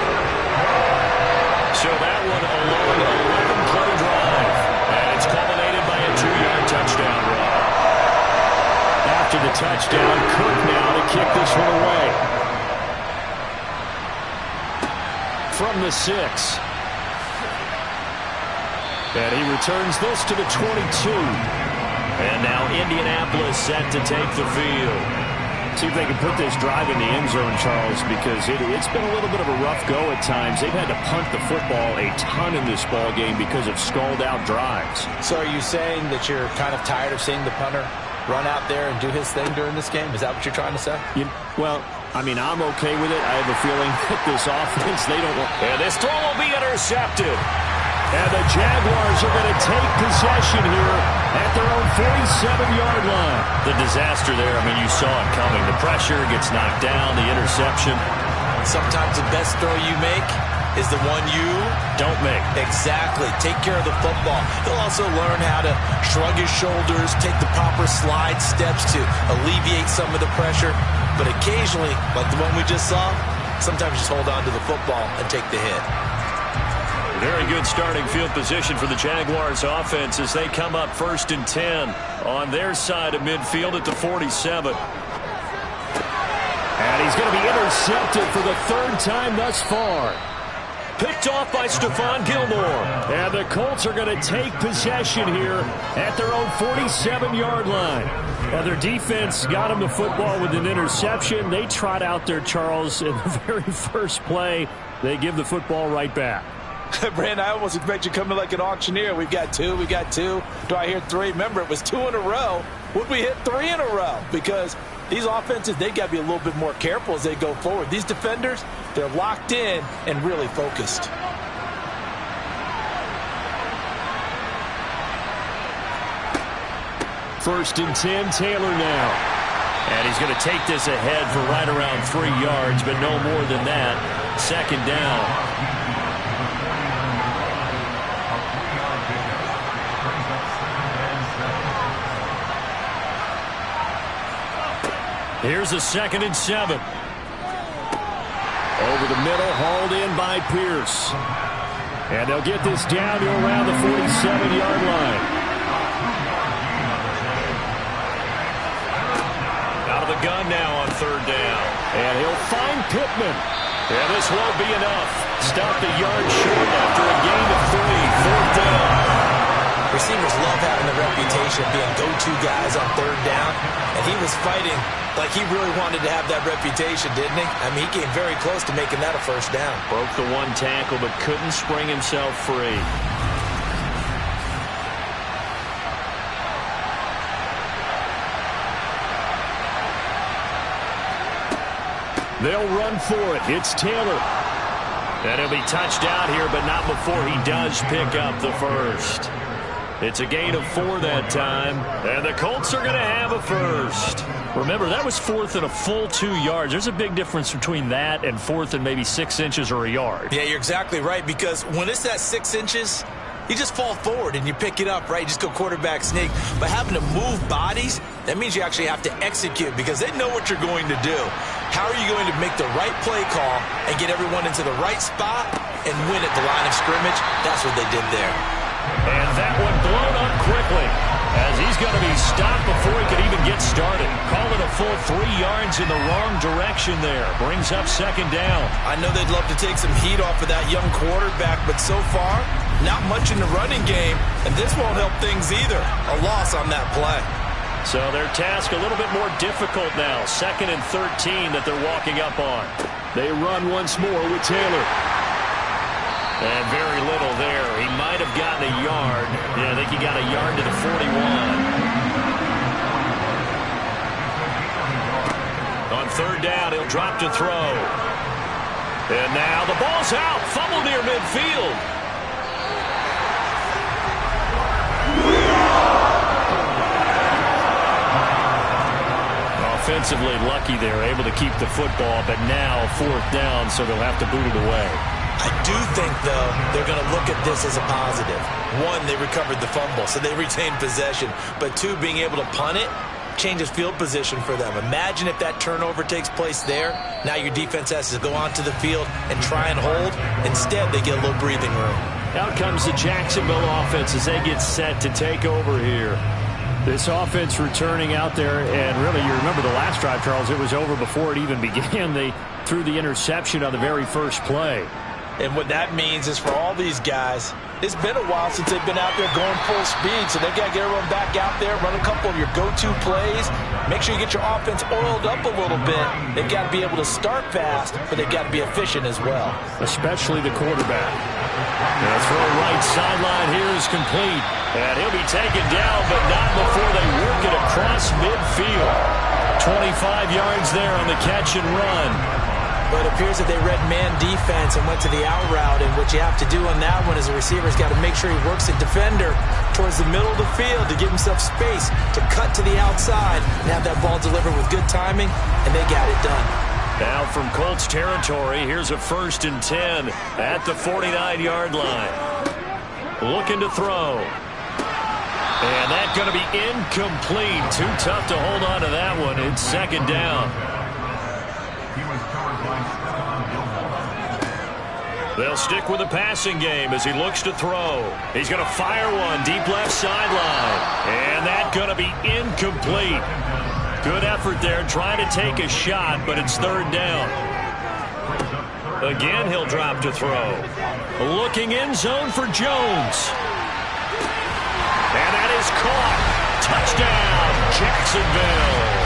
So that one a long 11-play drive. And it's culminated by a 2-yard touchdown run. After the touchdown, Cook now to kick this one away. From the 6. And he returns this to the 22. And now Indianapolis set to take the field. See if they can put this drive in the end zone, Charles, because it's been a little bit of a rough go at times. They've had to punt the football a ton in this ball game because of stalled-out drives. So are you saying that you're kind of tired of seeing the punter run out there and do his thing during this game? Is that what you're trying to say? Well, I mean, I'm okay with it. I have a feeling that this offense, they don't want... And this throw will be intercepted. And the Jaguars are going to take possession here at their own 47-yard line. The disaster there, I mean, you saw it coming. The pressure gets knocked down, the interception. Sometimes the best throw you make is the one you don't make. Exactly. Take care of the football. He'll also learn how to shrug his shoulders, take the proper slide steps to alleviate some of the pressure. But occasionally, like the one we just saw, sometimes just hold on to the football and take the hit. Very good starting field position for the Jaguars offense as they come up 1st and 10 on their side of midfield at the 47. And he's going to be intercepted for the 3rd time thus far. Picked off by Stephon Gilmore. And the Colts are going to take possession here at their own 47-yard line. And their defense got him the football with an interception. They trot out there, Charles, in the very first play. They give the football right back. Brandon, I almost expect you coming like an auctioneer. We've got two. Do I hear three? Remember, it was 2 in a row. Would we hit 3 in a row? Because these offenses, they got to be a little bit more careful as they go forward. These defenders, they're locked in and really focused. First and 10, Taylor now. And he's going to take this ahead for right around 3 yards, but no more than that. Second down. Here's a 2nd and 7. Over the middle, hauled in by Pierce. And they'll get this down to around the 47-yard line. The gun now on 3rd down. And he'll find Pittman. And this won't be enough. Stopped a yard short after a gain of 3. 4th down. Receivers love having the reputation of being go-to guys on 3rd down. And he was fighting like he really wanted to have that reputation, didn't he? I mean, he came very close to making that a 1st down. Broke the 1 tackle, but couldn't spring himself free. They'll run for it. It's Taylor. And he'll be touched out here, but not before he does pick up the 1st. It's a gain of 4 that time. And the Colts are going to have a 1st. Remember, that was 4th and a full 2 yards. There's a big difference between that and 4th and maybe 6 inches or a yard. Yeah, you're exactly right, because when it's that 6 inches, you just fall forward and you pick it up, right? You just go quarterback sneak. But having to move bodies, that means you actually have to execute because they know what you're going to do. How are you going to make the right play call and get everyone into the right spot and win at the line of scrimmage? That's what they did there. And that one blown up quickly as he's going to be stopped before he could even get started. Calling a full 3 yards in the wrong direction there. Brings up 2nd down. I know they'd love to take some heat off of that young quarterback, but so far, not much in the running game, and this won't help things either. A loss on that play. So their task a little bit more difficult now. 2nd and 13 that they're walking up on. They run once more with Taylor. And very little there. He might have gotten a yard. Yeah, I think he got a yard to the 41. On 3rd down, he'll drop to throw. And now the ball's out. Fumble near midfield. Offensively lucky they're able to keep the football, but now 4th down, so they'll have to boot it away. I do think, though, they're going to look at this as a positive. 1, they recovered the fumble, so they retained possession. But 2, being able to punt it changes field position for them. Imagine if that turnover takes place there. Now your defense has to go onto the field and try and hold. Instead, they get a little breathing room. Out comes the Jacksonville offense as they get set to take over here. This offense returning out there, and really, you remember the last drive, Charles, it was over before it even began. They threw the interception on the very first play. And what that means is for all these guys, it's been a while since they've been out there going full speed, so they've got to get everyone back out there, run a couple of your go-to plays, make sure you get your offense oiled up a little bit. They've got to be able to start fast, but they've got to be efficient as well. Especially the quarterback. The throw right sideline here is complete, and he'll be taken down, but not before they work it across midfield. 25 yards there on the catch and run. But it appears that they read man defense and went to the out route, and what you have to do on that one is the receiver's got to make sure he works the defender towards the middle of the field to give himself space to cut to the outside and have that ball delivered with good timing, and they got it done. Now from Colts territory, here's a 1st and 10 at the 49-yard line. Looking to throw. And that's going to be incomplete. Too tough to hold on to that one. It's 2nd down. They'll stick with the passing game as he looks to throw. He's going to fire one deep left sideline. And that's going to be incomplete. Good effort there trying to take a shot, but it's 3rd down. Again, he'll drop to throw. Looking in zone for Jones. And that is caught. Touchdown, Jacksonville.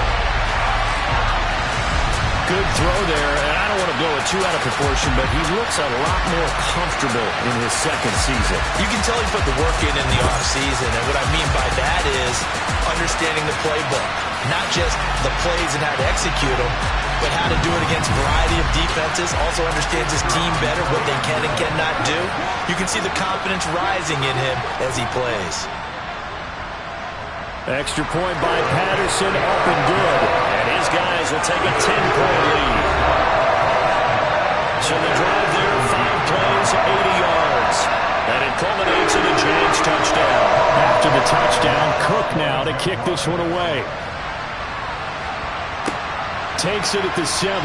good throw there, and I don't want to blow it too out of proportion, but he looks a lot more comfortable in his second season. You can tell he put the work in the offseason, and what I mean by that is understanding the playbook. Not just the plays and how to execute them, but how to do it against a variety of defenses. Also understands his team better, what they can and cannot do. You can see the confidence rising in him as he plays. Extra point by Patterson, up and good. And his guys will take a 10-point lead. So the drive there, 5 plays, 80 yards. And it culminates in a Jags touchdown. After the touchdown, Cook now to kick this one away. Takes it at the 7.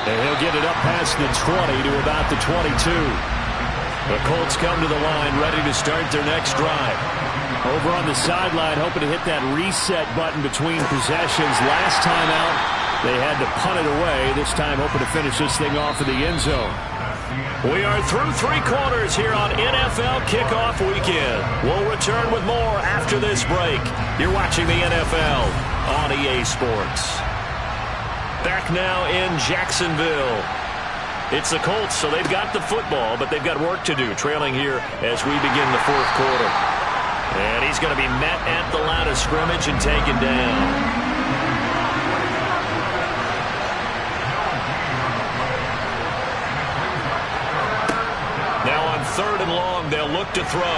And he'll get it up past the 20 to about the 22. The Colts come to the line, ready to start their next drive. Over on the sideline, hoping to hit that reset button between possessions. Last time out, they had to punt it away. This time, hoping to finish this thing off in the end zone. We are through 3 quarters here on NFL Kickoff Weekend. We'll return with more after this break. You're watching the NFL on EA Sports. Back now in Jacksonville. It's the Colts, so they've got the football, but they've got work to do, trailing here as we begin the 4th quarter. And he's going to be met at the line of scrimmage and taken down. Now on 3rd and long, they'll look to throw.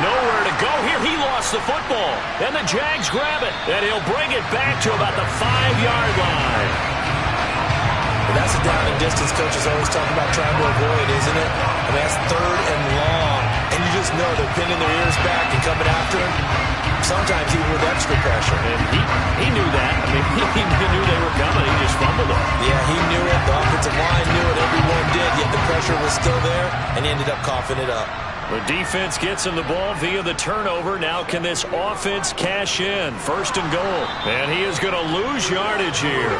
Nowhere to go here. He lost the football. And the Jags grab it. And he'll bring it back to about the 5-yard line. That's a down and distance coaches always talk about trying to avoid, isn't it? I mean, that's 3rd and long. And you just know they're pinning their ears back and coming after him. Sometimes even with extra pressure. And he knew that. I mean, he knew they were coming. He just fumbled it. Yeah, he knew it. The offensive line knew it. Everyone did. Yet the pressure was still there, and he ended up coughing it up. The defense gets him the ball via the turnover. Now can this offense cash in? 1st and goal. And he is going to lose yardage here.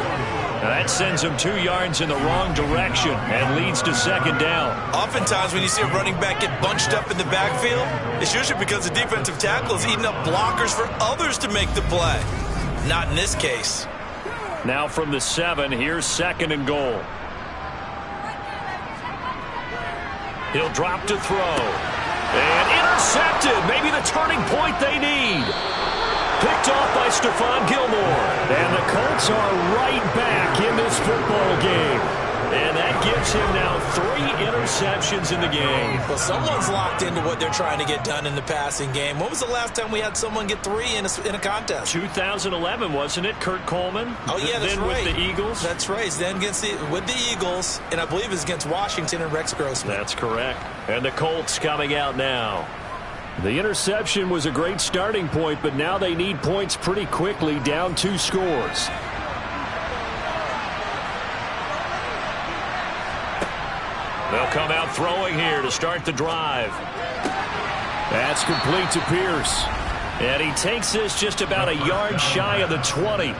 Now that sends him 2 yards in the wrong direction and leads to 2nd down. Oftentimes when you see a running back get bunched up in the backfield, it's usually because the defensive tackle is eating up blockers for others to make the play. Not in this case. Now from the 7, here's 2nd and goal. He'll drop to throw. And intercepted. Maybe the turning point they need. Picked off by Stephon Gilmore. And the Colts are right back in this football game. And that gives him now 3 interceptions in the game. Well, someone's locked into what they're trying to get done in the passing game. When was the last time we had someone get 3 in a contest? 2011, wasn't it? Kurt Coleman? Oh, yeah, that's then right. With the Eagles? That's right. Then with the Eagles, and I believe it's against Washington and Rex Grossman. That's correct. And the Colts coming out now. The interception was a great starting point, but now they need points pretty quickly, down 2 scores. They'll come out throwing here to start the drive. That's complete to Pierce. And he takes this just about a yard shy of the 20.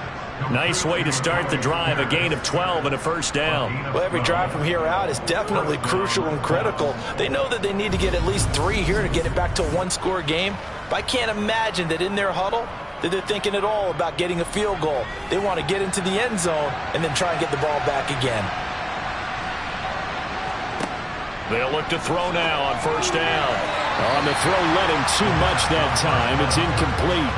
Nice way to start the drive, a gain of 12 and a 1st down. Well, every drive from here out is definitely crucial and critical. They know that they need to get at least 3 here to get it back to a 1-score game. But I can't imagine that in their huddle that they're thinking at all about getting a field goal. They want to get into the end zone and then try and get the ball back again. They'll look to throw now on 1st down. On the throw, led him too much that time. It's incomplete.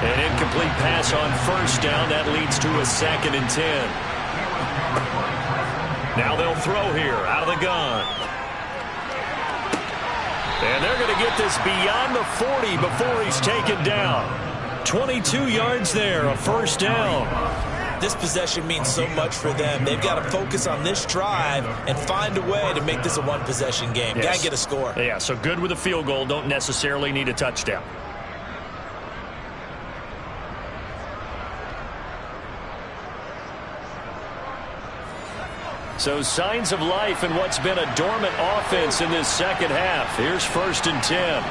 An incomplete pass on 1st down. That leads to a 2nd and 10. Now they'll throw here out of the gun. And they're going to get this beyond the 40 before he's taken down. 22 yards there, a 1st down. This possession means so much for them. They've got to focus on this drive and find a way to make this a 1-possession game. Yes. Got to get a score. Yeah, so good with a field goal. Don't necessarily need a touchdown. So signs of life in what's been a dormant offense in this 2nd half. Here's 1st and 10.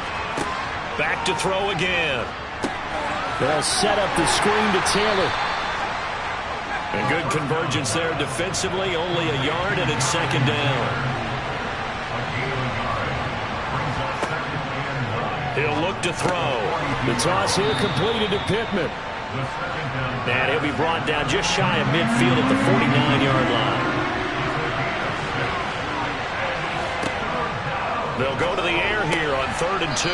Back to throw again. They'll set up the screen to Taylor. And good convergence there defensively. Only a yard, and it's 2nd down. He'll look to throw. The toss here completed to Pittman. And he'll be brought down just shy of midfield at the 49-yard line. They'll go to the air here on 3rd and 2.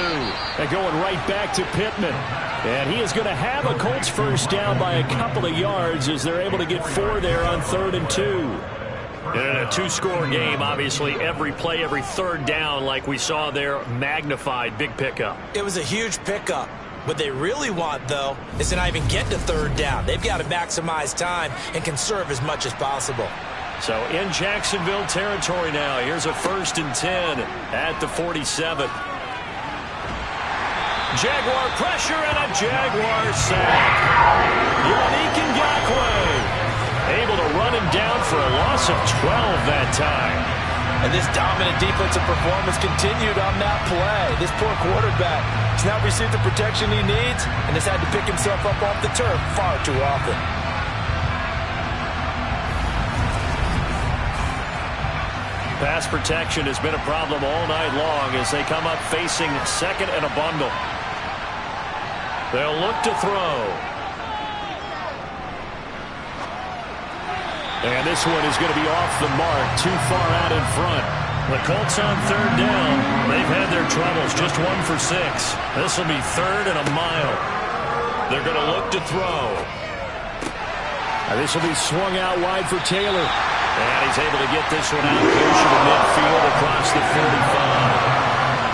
They're going right back to Pittman. And he is going to have a Colts first down by a couple of yards as they're able to get 4 there on 3rd and 2. And in a 2-score game, obviously, every play, every third down, like we saw there, magnified. Big pickup. It was a huge pickup. What they really want, though, is to not even get to 3rd down. They've got to maximize time and conserve as much as possible. So in Jacksonville territory now. Here's a 1st and 10 at the 47. Jaguar pressure and a Jaguar sack. Yannick Ngakoue able to run him down for a loss of 12 that time. And this dominant defensive performance continued on that play. This poor quarterback has not received the protection he needs and has had to pick himself up off the turf far too often. Pass protection has been a problem all night long as they come up facing 2nd and a bundle. They'll look to throw. And this one is going to be off the mark, too far out in front. The Colts on 3rd down. They've had their troubles, just 1 for 6. This will be 3rd and a mile. They're going to look to throw. And this will be swung out wide for Taylor. And he's able to get this one out closer to midfield across the 45.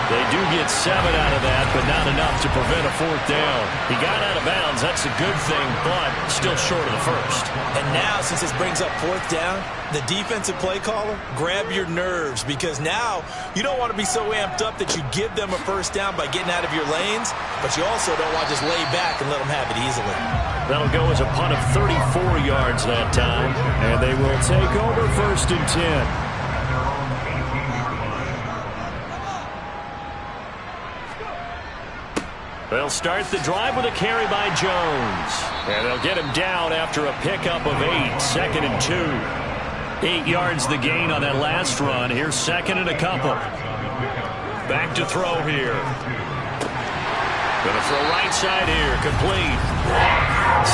They do get 7 out of that, but not enough to prevent a 4th down. He got out of bounds. That's a good thing, but still short of the 1st. And now, since this brings up 4th down, the defensive play caller, grab your nerves, because now you don't want to be so amped up that you give them a 1st down by getting out of your lanes, but you also don't want to just lay back and let them have it easily. That'll go as a punt of 34 yards that time, and they will take over 1st and 10. They'll start the drive with a carry by Jones. And they'll get him down after a pickup of 8, 2nd and 2. 8 yards the gain on that last run. Here's 2nd and a couple. Back to throw here. Gonna throw right side here, complete.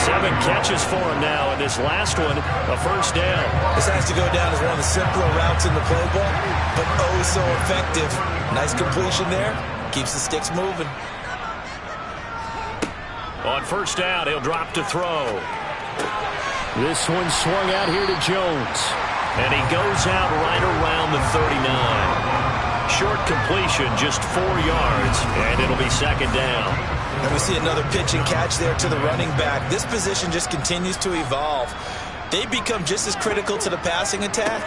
7 catches for him now, and this last one, a 1st down. This has to go down as one of the simpler routes in the playbook, but oh so effective. Nice completion there, keeps the sticks moving. On 1st down, he'll drop to throw. This one swung out here to Jones, and he goes out right around the 39. Short completion, just 4 yards, and it'll be 2nd down. And we see another pitch and catch there to the running back. This position just continues to evolve. They become just as critical to the passing attack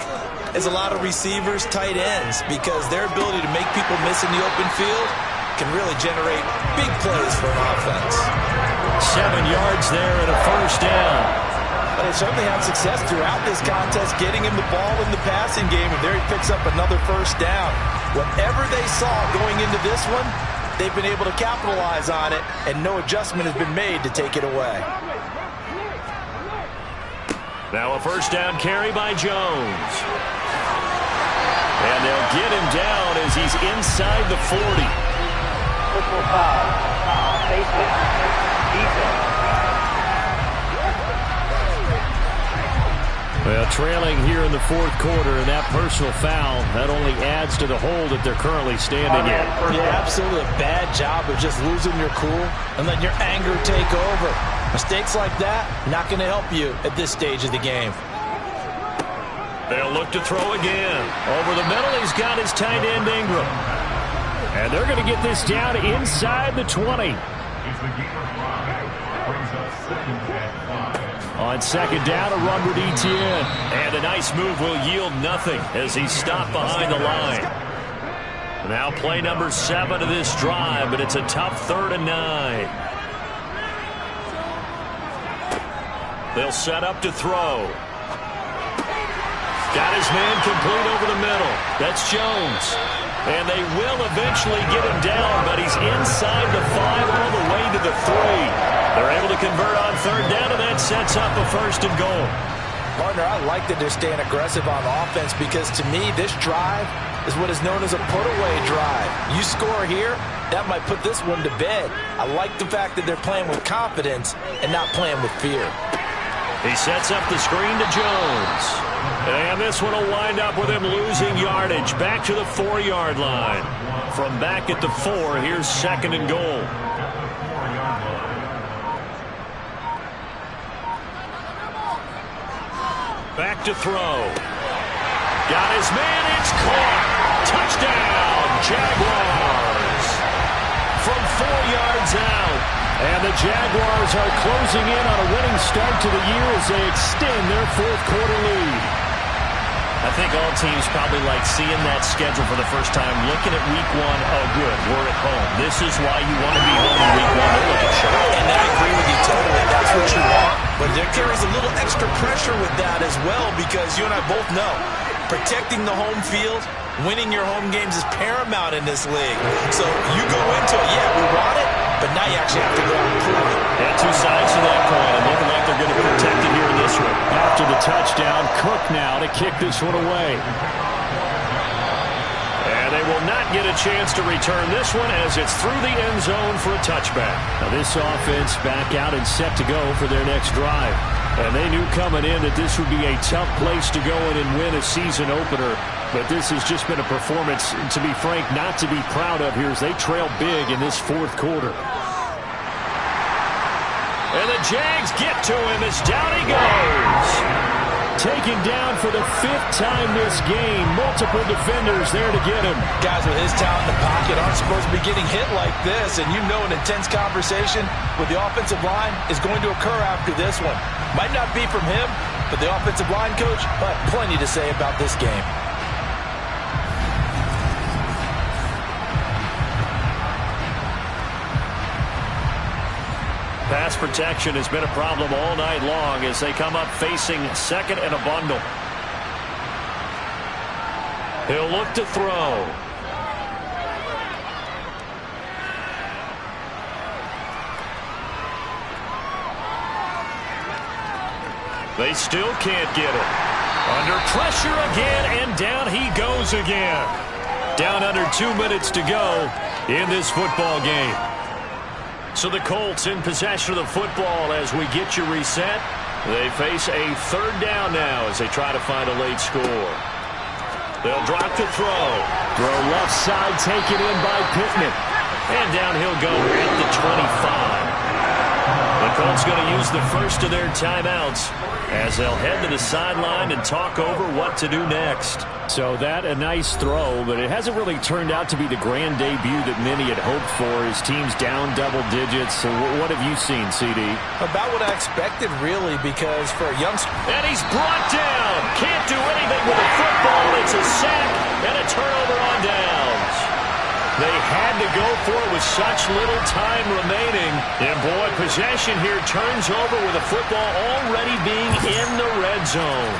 as a lot of receivers, tight ends, because their ability to make people miss in the open field can really generate big plays for an offense. 7 yards there and a 1st down. But they certainly had success throughout this contest, getting him the ball in the passing game, and there he picks up another 1st down. Whatever they saw going into this one, they've been able to capitalize on it, and no adjustment has been made to take it away. Now a 1st down carry by Jones. And they'll get him down as he's inside the 40. Football foul. Safety. Defense. Well, trailing here in the 4th quarter, and that personal foul, that only adds to the hole that they're currently standing in. Yeah, absolutely a bad job of just losing your cool and letting your anger take over. Mistakes like that, not going to help you at this stage of the game. They'll look to throw again. Over the middle, he's got his tight end Ingram. And they're going to get this down inside the 20. On 2nd down, a run with Etienne. And a nice move will yield nothing as he's stopped behind the line. Now play number 7 of this drive, but it's a tough 3rd and 9. They'll set up to throw. Got his man complete over the middle. That's Jones. And they will eventually get him down, but he's inside the 5 all the way to the 3. They're able to convert on 3rd down, and that sets up a 1st and goal. Partner, I like that they're staying aggressive on offense because, to me, this drive is what is known as a put-away drive. You score here, that might put this one to bed. I like the fact that they're playing with confidence and not playing with fear. He sets up the screen to Jones. And this one will wind up with him losing yardage. Back to the 4-yard line. From back at the 4, here's 2nd and goal. Back to throw. Got his man, it's caught. Touchdown, Jaguars. From 4 yards out. And the Jaguars are closing in on a winning start to the year as they extend their 4th quarter lead. I think all teams probably like seeing that schedule for the first time, looking at week 1, oh good, we're at home. This is why you want to be home in week 1. They're looking sharp. And I agree with you totally. That's what you want. But there carries a little extra pressure with that as well, because you and I both know protecting the home field, winning your home games is paramount in this league. So you go into it, yeah, we want it, but now you actually have to go out and prove it. And 2 sides to that coin, and looking like they're going to protect it here in this one. After the touchdown, Cook now to kick this one away. And they will not get a chance to return this one as it's through the end zone for a touchback. Now this offense back out and set to go for their next drive. And they knew coming in that this would be a tough place to go in and win a season opener. But this has just been a performance, to be frank, not to be proud of here as they trail big in this 4th quarter. And the Jags get to him as down he goes. Taken down for the 5th time this game. Multiple defenders there to get him. Guys with his talent in the pocket aren't supposed to be getting hit like this. And you know an intense conversation with the offensive line is going to occur after this one. Might not be from him, but the offensive line coach had plenty to say about this game. Pass protection has been a problem all night long as they come up facing 2nd and a bundle. He'll look to throw. They still can't get it. Under pressure again, and down he goes again. Down under 2 minutes to go in this football game. So the Colts in possession of the football as we get you reset. They face a 3rd down now as they try to find a late score. They'll drop to throw. Throw left side taken in by Pittman. And down he'll go at the 25. The Colts going to use the first of their timeouts as they'll head to the sideline and talk over what to do next. So that a nice throw, but it hasn't really turned out to be the grand debut that many had hoped for. His team's down double digits. So what have you seen, CD? About what I expected, really, because for a youngster... And he's brought down. Can't do anything with the football. It's a sack and a turnover on downs. They had to go for it with such little time remaining. And boy, possession here turns over with the football already being in the red zone.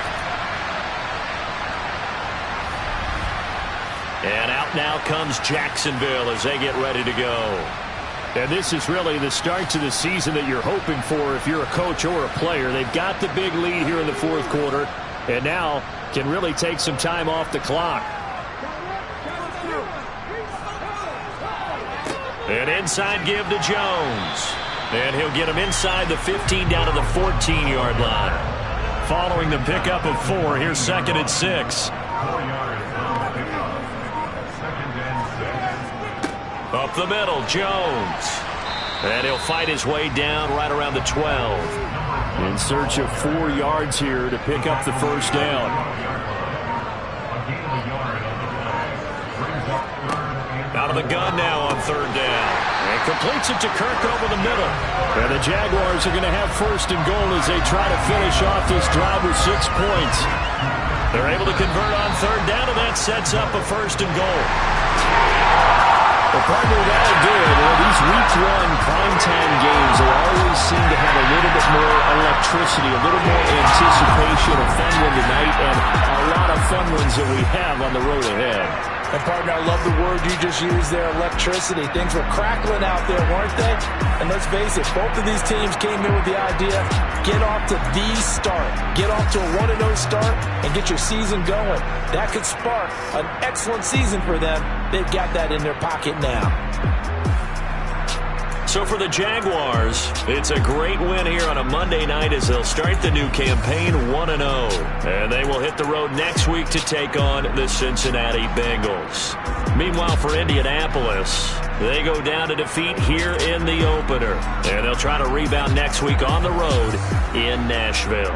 And out now comes Jacksonville as they get ready to go. And this is really the start to the season that you're hoping for if you're a coach or a player. They've got the big lead here in the 4th quarter and now can really take some time off the clock. An inside give to Jones. And he'll get him inside the 15 down to the 14-yard line. Following the pickup of 4, here's 2nd and 6. 4 yards on the pickup. 2nd and 6. Up the middle, Jones. And he'll fight his way down right around the 12. In search of 4 yards here to pick up the first down. Out of the gun now on 3rd down. And completes it to Kirk over the middle. And the Jaguars are going to have 1st and goal as they try to finish off this drive with 6 points. They're able to convert on 3rd down, and that sets up a 1st and goal. The partner that'll do it. Well, these week 1 primetime games, they always seem to have a little bit more electricity, a little more anticipation, a fun one tonight, and a lot of fun ones that we have on the road ahead. And, partner, I love the word you just used there, electricity. Things were crackling out there, weren't they? And let's face it, both of these teams came in with the idea, get off to the start. Get off to a 1-0 start and get your season going. That could spark an excellent season for them. They've got that in their pocket now. So for the Jaguars, it's a great win here on a Monday night as they'll start the new campaign 1-0. And they will hit the road next week to take on the Cincinnati Bengals. Meanwhile, for Indianapolis, they go down to defeat here in the opener. And they'll try to rebound next week on the road in Nashville.